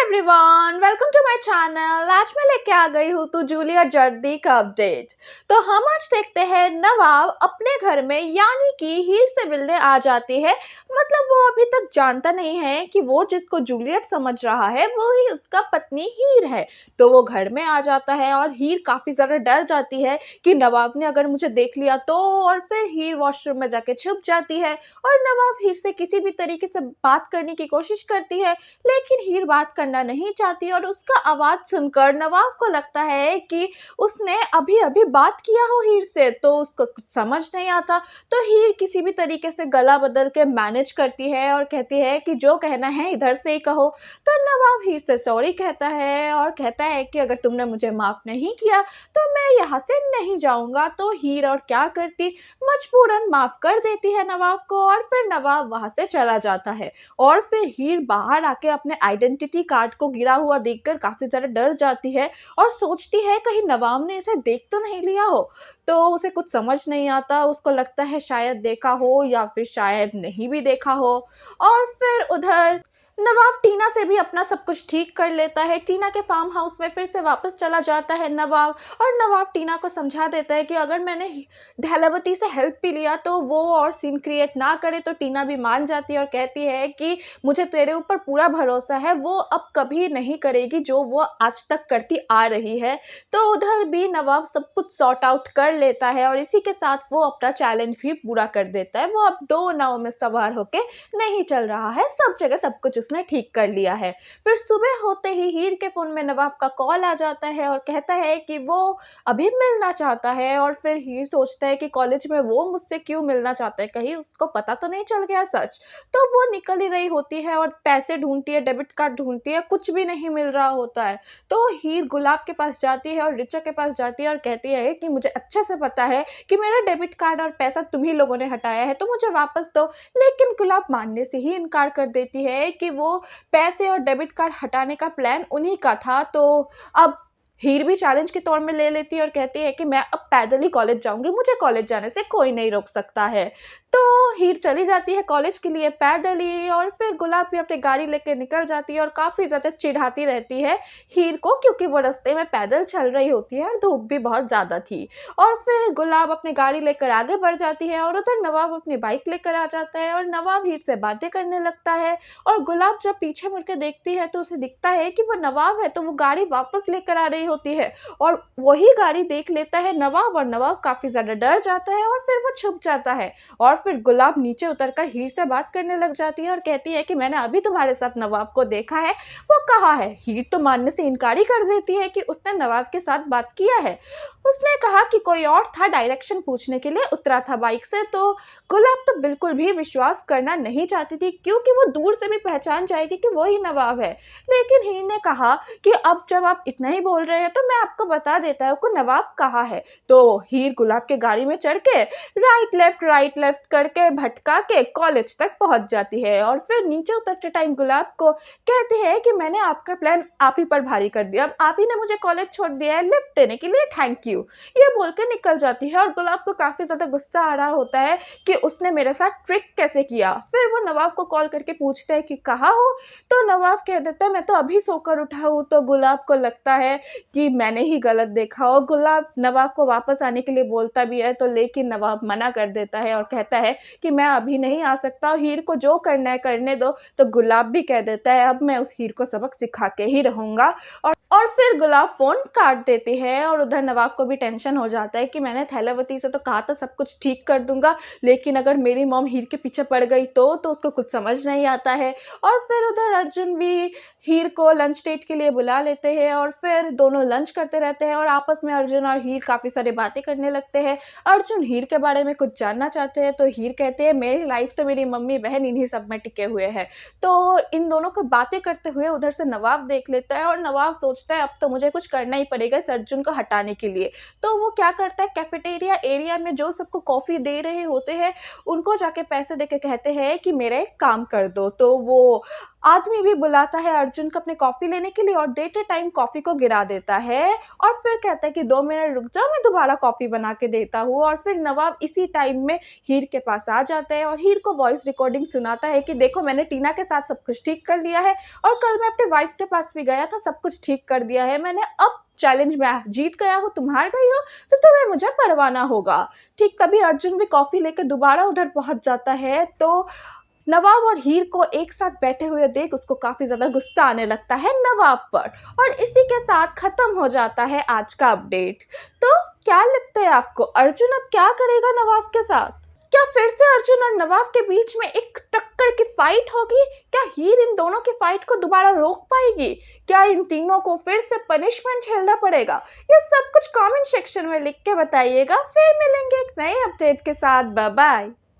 Everyone, welcome to my channel. आज मैं लेके आ गई हूँ तो जूलिया जर्दी का अपडेट। तो हम आज देखते हैं नवाब अपने घर में यानी कि हीर से मिलने आ जाती है। मतलब वो अभी तक जानता नहीं है कि वो जिसको जूलियट समझ रहा है वो ही उसका पत्नी हीर है। तो वो घर में आ जाता है और हीर काफ़ी ज़्यादा डर जाती है कि नवाब ने अगर मुझे देख लिया तो। और फिर हीर वॉशरूम में जाके छुप जाती है और नवाब हीर से किसी भी तरीके से बात करने की कोशिश करती है, लेकिन हीर बात करना नहीं चाहती और उसका आवाज़ सुनकर नवाब को लगता है कि उसने अभी अभी बात किया हो हीर से, तो उसको कुछ समझ नहीं आता। तो हीर किसी भी तरीके से गला बदल के मैनेज करती है और कहती है कि जो कहना है इधर से ही कहो। तो नवाब हीर से सॉरी कहता है और कहता है कि अगर तुमने मुझे माफ़ नहीं किया तो मैं यहाँ से नहीं जाऊँगा। तो हीर और क्या करती, मजबूरन माफ़ कर देती है नवाब को और फिर नवाब वहाँ से चला जाता है। और फिर हीर बाहर आके अपने आइडेंटिटी कार्ड को गिरा हुआ देखकर काफ़ी ज़्यादा डर जाती है और सोचती है कहीं नवाब ने इसे देख तो नहीं लिया हो। तो उसे कुछ समझ नहीं आता, उसको लगता है शायद देखा हो या फिर शायद नहीं भी देखा हो। और फिर उधर नवाब टीना से भी अपना सब कुछ ठीक कर लेता है। टीना के फार्म हाउस में फिर से वापस चला जाता है नवाब और नवाब टीना को समझा देता है कि अगर मैंने धैलावती से हेल्प भी लिया तो वो और सीन क्रिएट ना करे। तो टीना भी मान जाती है और कहती है कि मुझे तेरे ऊपर पूरा भरोसा है, वो अब कभी नहीं करेगी जो वो आज तक करती आ रही है। तो उधर भी नवाब सब कुछ सॉर्ट आउट कर लेता है और इसी के साथ वो अपना चैलेंज भी पूरा कर देता है। वो अब 2 नाव में सवार होके नहीं चल रहा है, सब जगह सब कुछ उसने ठीक कर लिया है। फिर सुबह होते ही हीर के फ़ोन में नवाब का कॉल आ जाता है और कहता है कि वो अभी मिलना चाहता है। और फिर हीर सोचता है कि कॉलेज में वो मुझसे क्यों मिलना चाहता है, कहीं उसको पता तो नहीं चल गया सच। तो वो निकल ही रही होती है और पैसे ढूंढती है, डेबिट कार्ड ढूंढती है, कुछ भी नहीं मिल रहा होता है। तो हीर गुलाब के पास जाती है और रिचा के पास जाती है और कहती है कि मुझे अच्छे से पता है कि मेरा डेबिट कार्ड और पैसा तुम्ही लोगों ने हटाया है, तो मुझे वापस दो। लेकिन गुलाब मानने से ही इनकार कर देती है कि वो पैसे और डेबिट कार्ड हटाने का प्लान उन्हीं का था। तो अब हीर भी चैलेंज के तौर में ले लेती है और कहती है कि मैं अब पैदल ही कॉलेज जाऊंगी, मुझे कॉलेज जाने से कोई नहीं रोक सकता है। तो हीर चली जाती है कॉलेज के लिए पैदल ही और फिर गुलाब भी अपनी गाड़ी लेकर निकल जाती है और काफ़ी ज़्यादा चिढ़ाती रहती है हीर को, क्योंकि वो रास्ते में पैदल चल रही होती है और धूप भी बहुत ज़्यादा थी। और फिर गुलाब अपनी गाड़ी लेकर आगे बढ़ जाती है और उधर नवाब अपनी बाइक लेकर आ जाता है और नवाब हीर से बातें करने लगता है। और गुलाब जब पीछे मुड़ के देखती है तो उसे दिखता है कि वो नवाब है, तो वो गाड़ी वापस लेकर आ रही होती है और वही गाड़ी देख लेता है नवाब और नवाब काफ़ी ज़्यादा डर जाता है और फिर वो छुप जाता है। और फिर गुलाब नीचे उतरकर हीर से बात करने लग जाती है और कहती है कि मैंने अभी तुम्हारे साथ नवाब को देखा है, वो कहाँ है। हीर तो मानने से इनकार ही कर देती है कि उसने नवाब के साथ बात किया है। उसने कहा कि कोई और था, डायरेक्शन पूछने के लिए उतरा था बाइक से। तो गुलाब तो बिल्कुल भी विश्वास करना नहीं चाहती थी, क्योंकि वो दूर से भी पहचान जाएगी कि वो ही नवाब है। लेकिन हीर ने कहा कि अब जब आप इतना ही बोल रहे हैं तो मैं आपको बता देता हूँ कि नवाब कहाँ है। तो हीर गुलाब के गाड़ी में चढ़ के राइट लेफ्ट करके भटका के कॉलेज तक पहुंच जाती है और फिर नीचे उतरते टाइम गुलाब को कहती है कि मैंने आपका प्लान आप ही पर भारी कर दिया, अब आप ही ने मुझे कॉलेज छोड़ दिया है, लिफ्ट देने के लिए थैंक यू, ये बोल के निकल जाती है। और गुलाब को काफ़ी ज़्यादा गुस्सा आ रहा होता है कि उसने मेरे साथ ट्रिक कैसे किया। फिर वो नवाब को कॉल करके पूछता है कि कहाँ हो। तो नवाब कह देता है मैं तो अभी सोकर उठा हूँ। तो गुलाब को लगता है कि मैंने ही गलत देखा और गुलाब नवाब को वापस आने के लिए बोलता भी है, तो लेकिन नवाब मना कर देता है और कहता है कि मैं अभी नहीं आ सकता, हीर को जो करना है करने दो। तो गुलाब भी कह देता है अब मैं उस हीर को सबक सिखा के ही रहूँगा। और फिर गुलाब फ़ोन काट देती है और उधर नवाब को भी टेंशन हो जाता है कि मैंने थैलावती से तो कहा था सब कुछ ठीक कर दूंगा, लेकिन अगर मेरी मॉम हीर के पीछे पड़ गई तो उसको कुछ समझ नहीं आता है। और फिर उधर अर्जुन भी हीर को लंच डेट के लिए बुला लेते हैं और फिर दोनों लंच करते रहते हैं और आपस में अर्जुन और हीर काफ़ी सारी बातें करने लगते हैं। अर्जुन हीर के बारे में कुछ जानना चाहते हैं तो हीर कहते हैं मेरी लाइफ तो मेरी मम्मी बहन इन्हीं सब में टिके हुए हैं। तो इन दोनों को बातें करते हुए उधर से नवाब देख लेता है और नवाब सोचता है अब तो मुझे कुछ करना ही पड़ेगा इस अर्जुन को हटाने के लिए। तो वो क्या करता है, कैफेटेरिया एरिया में जो सबको कॉफ़ी दे रहे होते हैं उनको जाके पैसे दे के कहते हैं कि मेरा एक काम कर दो। तो वो आदमी भी बुलाता है अर्जुन को अपने कॉफ़ी लेने के लिए और देते टाइम कॉफ़ी को गिरा देता देता है और फिर कहता है कि 2 मिनट रुक जाओ, मैं दोबारा कॉफ़ी बना के देता हूँ। और फिर नवाब इसी टाइम में हीर के पास आ जाता है और हीर को वॉइस रिकॉर्डिंग सुनाता है कि देखो मैंने टीना के साथ सब कुछ ठीक कर दिया है और कल मैं अपने वाइफ के पास भी गया था, सब कुछ ठीक कर दिया है मैंने, अब चैलेंज में जीत गया हूँ, तुम हार गई हो तो तुम्हें मुझे परवाना होगा। ठीक तभी अर्जुन भी कॉफ़ी लेकर दोबारा उधर पहुंच जाता है। तो नवाब और हीर को एक साथ बैठे हुए देख उसको काफ़ी ज़्यादा गुस्सा आने लगता है नवाब पर, और इसी के साथ ख़त्म हो जाता है आज का अपडेट। तो क्या लगता है आपको, अर्जुन अब क्या करेगा नवाब के साथ? क्या फिर से अर्जुन और नवाब के बीच में एक टक्कर की फाइट होगी? क्या हीर इन दोनों की फाइट को दोबारा रोक पाएगी? क्या इन तीनों को फिर से पनिशमेंट झेलना पड़ेगा? ये सब कुछ कमेंट सेक्शन में लिख के बताइएगा। फिर मिलेंगे एक नए अपडेट के साथ। Bye bye.